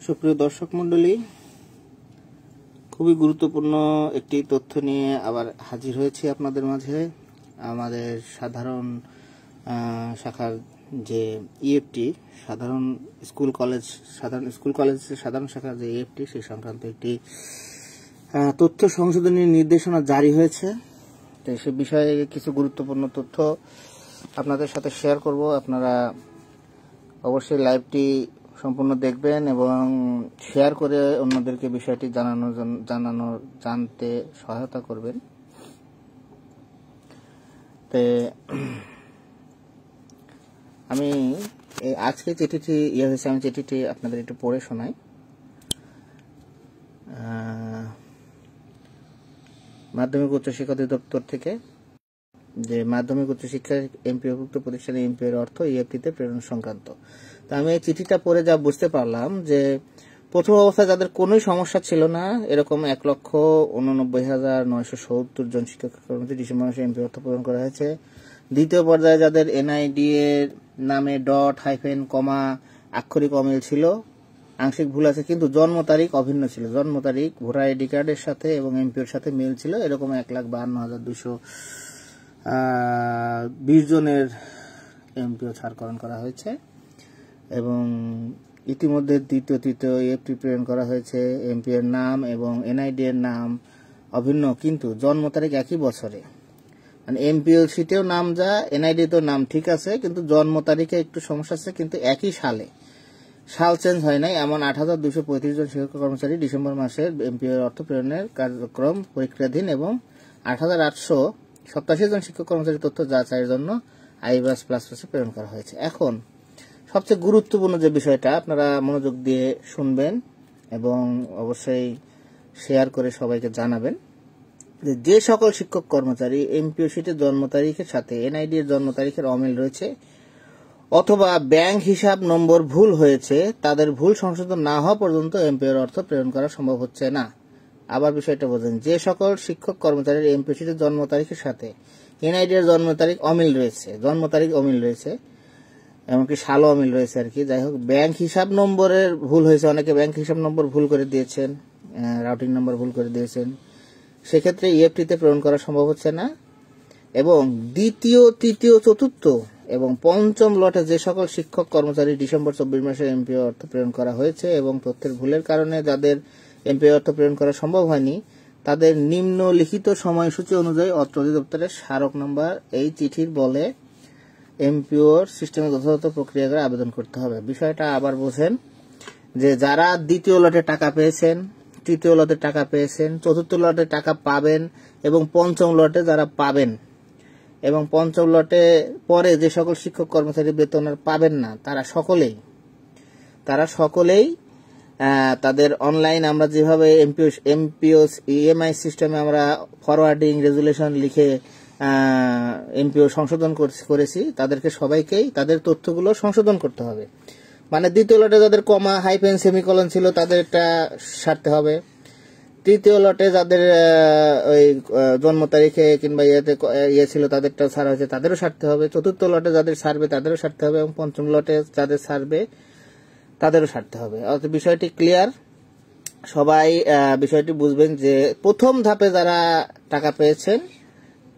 সুপ্রিয় দর্শক মণ্ডলী, খুবই গুরুত্বপূর্ণ একটি তথ্য নিয়ে আবার হাজির হয়েছি আপনাদের মাঝে। আমাদের সাধারণ শাখার যে ইএফটি সাধারণ স্কুল কলেজের সাধারণ শাখার যে ইএফটি সেই সংক্রান্ত একটি তথ্য সংশোধনী নির্দেশনা জারি হয়েছে। তো সে বিষয়ে কিছু গুরুত্বপূর্ণ তথ্য আপনাদের সাথে শেয়ার করব। আপনারা অবশ্যই লাইভটি সম্পূর্ণ দেখবেন এবং শেয়ার করে অন্যদেরকে বিষয়টি জানতে সহায়তা করবেন। তে আমি আজকে চিঠিটি হয়েছে, আমি চিঠিটি আপনাদের একটু পড়ে শোনাই। মাধ্যমিক উচ্চশিক্ষা অধিদপ্তর থেকে যে মাধ্যমিক উচ্চশিক্ষা এমপিওভুক্ত প্রতিষ্ঠানে এমপিওর অর্থ ইএফটিতে প্রেরণ সংক্রান্ত। তো আমি এই চিঠিটা পড়ে যা বুঝতে পারলাম যে প্রথম অবস্থায় যাদের কোনো সমস্যা ছিল না, এরকম 1,89,970 জন শিক্ষক কর্মচারী ডিসেম্বর মাসে এমপি অর্থ প্রদান করা হয়েছে। দ্বিতীয় পর্যায়ে যাদের এনআইডি এর নামে ডট হাইফেন কমা আক্ষরিক অমিল ছিল, আংশিক ভুল আছে, কিন্তু জন্ম তারিখ অভিন্ন ছিল, জন্ম তারিখ ভোটার আইডি কার্ডের সাথে এবং এমপিওর সাথে মিল ছিল, এরকম 1,52,220 জনের এমপিও ছাড়করণ করা হয়েছে। এবং ইতিমধ্যে তৃতীয় এফটি প্রেরণ করা হয়েছে। এমপিওর নাম এবং এনআইডি এর নাম অভিন্ন, কিন্তু জন্ম তারিখ একই বছরে। মানে এমপিও শিটেও নাম যা, এনআইডি তো নাম ঠিক আছে, কিন্তু জন্ম তারিখে একটু সমস্যা আছে, কিন্তু একই সালে, সাল চেঞ্জ হয় নাই। এমন 8,235 জন শিক্ষক কর্মচারী ডিসেম্বর মাসের এমপিওর অর্থ প্রেরণের কার্যক্রম পরীক্ষাধীন এবং 8,887 জন শিক্ষক কর্মচারী তথ্য যাচাইয়ের জন্য আইবাস প্লাস প্রেরণ করা হয়েছে। এখন সবচেয়ে গুরুত্বপূর্ণ যে বিষয়টা, আপনারা মনোযোগ দিয়ে শুনবেন এবং অবশ্যই শেয়ার করে সবাইকে জানাবেন যে সকল শিক্ষক কর্মচারী এমপিও শিটের জন্ম তারিখের সাথে এনআইডি এর জন্ম তারিখের অমিল রয়েছে অথবা ব্যাংক হিসাব নম্বর ভুল হয়েছে, তাদের ভুল সংশোধন না হওয়া পর্যন্ত এমপিওর অর্থ প্রেরণ করা সম্ভব হচ্ছে না। আবার বিষয়টা বোঝেন, যে সকল শিক্ষক কর্মচারীর এমপিও শিটের জন্ম তারিখের সাথে এনআইডি এর জন্ম তারিখ অমিল রয়েছে, জন্ম তারিখ অমিল রয়েছে, এমনকি সালও অমিল রয়েছে আর কি, যাই হোক, ব্যাংক হিসাব নম্বরের ভুল হয়েছে, অনেকে ব্যাংক হিসাব নম্বর ভুল করে দিয়েছেন, রাউটিং নম্বর ভুল করে দিয়েছেন, সেক্ষেত্রে ইএফটিতে প্রেরণ করা সম্ভব হচ্ছে না। এবং দ্বিতীয়, তৃতীয়, চতুর্থ এবং পঞ্চম লটে যে সকল শিক্ষক কর্মচারী ডিসেম্বর 24 মাসে এমপিও অর্থ প্রেরণ করা হয়েছে এবং তথ্যের ভুলের কারণে যাদের এমপিও অর্থ প্রেরণ করা সম্ভব হয়নি, তাদের নিম্নলিখিত সময়সূচি অনুযায়ী অত্র অধিদপ্তরের স্মারক নম্বর এই চিঠির বলে এমপিওর সিস্টেমে যথাযথ প্রক্রিয়া করে আবেদন করতে হবে। বিষয়টা আবার বোঝেন যে যারা দ্বিতীয় লটে টাকা পেয়েছেন, তৃতীয় লটে টাকা পেয়েছেন, চতুর্থ লটে টাকা পাবেন এবং পঞ্চম লটে যারা পাবেন এবং পঞ্চম লটে পরে যে সকল শিক্ষক কর্মচারী বেতন আর পাবেন না, তারা সকলেই তাদের অনলাইন, আমরা যেভাবে এমপিও ইএমআই সিস্টেমে আমরা ফরওয়ার্ডিং রেজুলেশন লিখে এমপিও সংশোধন করেছি, তাদেরকে সবাইকেই তাদের তথ্যগুলো সংশোধন করতে হবে। মানে দ্বিতীয় লটে যাদের কমা হাইফেন সেমিকলন ছিল তাদেরটা সারতে হবে, তৃতীয় লটে যাদের ওই জন্ম তারিখে কিংবা ইয়ে ছিল তাদেরটা ছাড়া হয়েছে তাদেরও সারতে হবে, চতুর্থ লটে যাদের সারবে তাদেরও সারতে হবে এবং পঞ্চম লটে যাদের সারবে তাদেরও সারতে হবে। অর্থাৎ বিষয়টি ক্লিয়ার, সবাই বিষয়টি বুঝবেন যে প্রথম ধাপে যারা টাকা পেয়েছেন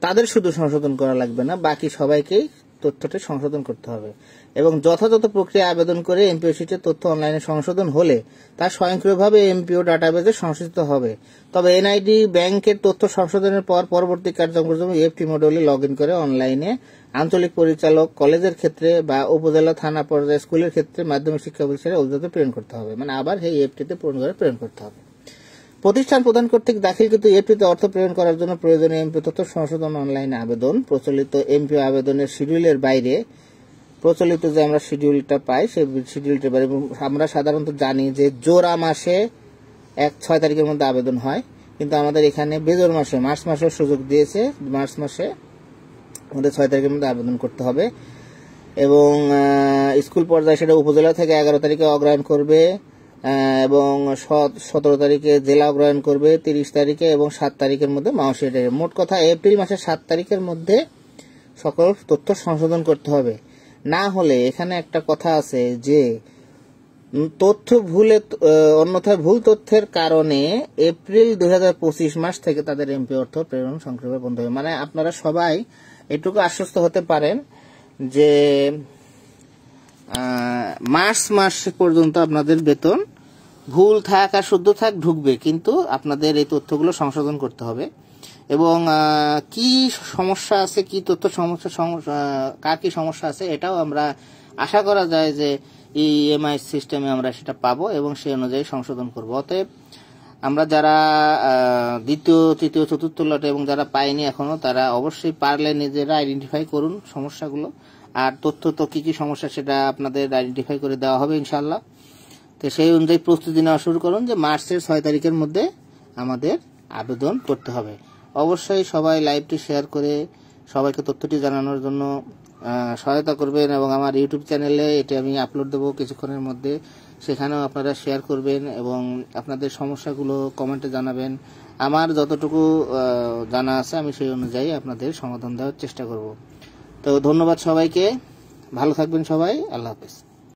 তাদের শুধু সংশোধন করা লাগবে না, বাকি সবাইকেই তথ্যটি সংশোধন করতে হবে এবং যথাযথ প্রক্রিয়া আবেদন করে এমপিও শিটের তথ্য অনলাইনে সংশোধন হলে তা স্বয়ংক্রিয়ভাবে এমপিও ডাটাবেজে সংরক্ষিত হবে। তবে এনআইডি ব্যাংকের তথ্য সংশোধনের পর পরবর্তী কার্যক্রমের জন্য এফটি মডিউলে লগ ইন করে অনলাইনে আঞ্চলিক পরিচালক কলেজের ক্ষেত্রে বা উপজেলা থানা পর্যায়ে স্কুলের ক্ষেত্রে মাধ্যমিক শিক্ষা প্রতিষ্ঠানে অভিযোগ প্রেরণ করতে হবে। মানে আবার এই এফটিতে প্রেরণ করতে হবে। প্রতিষ্ঠান প্রদান কর্তৃক দাখিলকৃত এফটিতে অর্থ প্রেরণ করার জন্য প্রয়োজনীয় এমপিও তথ্য সংশোধন অনলাইনে আবেদন প্রচলিত এমপিও আবেদনের শিডিউলের বাইরে, প্রচলিত যে আমরা শিডিউলটা পাই সেই শিডিউলটার বাইরে, আমরা সাধারণত জানি যে জোড়া মাসে 6 তারিখের মধ্যে আবেদন হয়, কিন্তু আমাদের এখানে বেজোড় মাসে মার্চ মাসের সুযোগ দিয়েছে, মার্চ মাসে আমাদের 6 তারিখের মধ্যে আবেদন করতে হবে এবং স্কুল পর্যায়ে সেটা উপজেলা থেকে 11 তারিখে অগ্রাহ্য করবে এবং 17 তারিখে জেলা অগ্রহণ করবে, 30 তারিখে এবং 7 তারিখের মধ্যে মাওসিয়াটে। মোট কথা এপ্রিল মাসের 7 তারিখের মধ্যে সকল তথ্য সংশোধন করতে হবে। না হলে এখানে একটা কথা আছে যে তথ্য ভুলে অন্যথায় ভুল তথ্যের কারণে এপ্রিল 2025 মাস থেকে তাদের এমপিও অর্থ প্রেরণ সংক্ষেপে বন্ধ হবে। মানে আপনারা সবাই এটুকু আশ্বস্ত হতে পারেন যে মার্চ মাস পর্যন্ত আপনাদের বেতন ভুল থাক আর শুদ্ধ থাক ঢুকবে, কিন্তু আপনাদের এই তথ্যগুলো সংশোধন করতে হবে। এবং কি সমস্যা আছে, কি তথ্য সমস্যা, কার কি সমস্যা আছে, এটাও আমরা আশা করা যায় যে ইএমআই সিস্টেমে আমরা সেটা পাবো এবং সেই অনুযায়ী সংশোধন করব। অতএব আমরা যারা দ্বিতীয়, তৃতীয়, চতুর্থ লটে এবং যারা পায়নি এখনো, তারা অবশ্যই পারলে নিজেরা আইডেন্টিফাই করুন সমস্যাগুলো। আর তথ্য তো কি কি সমস্যা সেটা আপনাদের আইডেন্টিফাই করে দেওয়া হবে ইনশাল্লাহ। তো সেই অনুযায়ী প্রস্তুতি নেওয়া শুরু করুন যে মার্চের 6 তারিখের মধ্যে আমাদের আবেদন করতে হবে। অবশ্যই সবাই লাইভটি শেয়ার করে সবাইকে তথ্যটি জানানোর জন্য সহায়তা করবেন এবং আমার ইউটিউব চ্যানেলে এটি আমি আপলোড দেবো কিছুক্ষণের মধ্যে, সেখানেও আপনারা শেয়ার করবেন এবং আপনাদের সমস্যাগুলো কমেন্টে জানাবেন। আমার যতটুকু জানা আছে আমি সেই অনুযায়ী আপনাদের সমাধান দেওয়ার চেষ্টা করব। তো ধন্যবাদ সবাইকে, ভালো থাকবেন সবাই, আল্লাহ হাফেজ।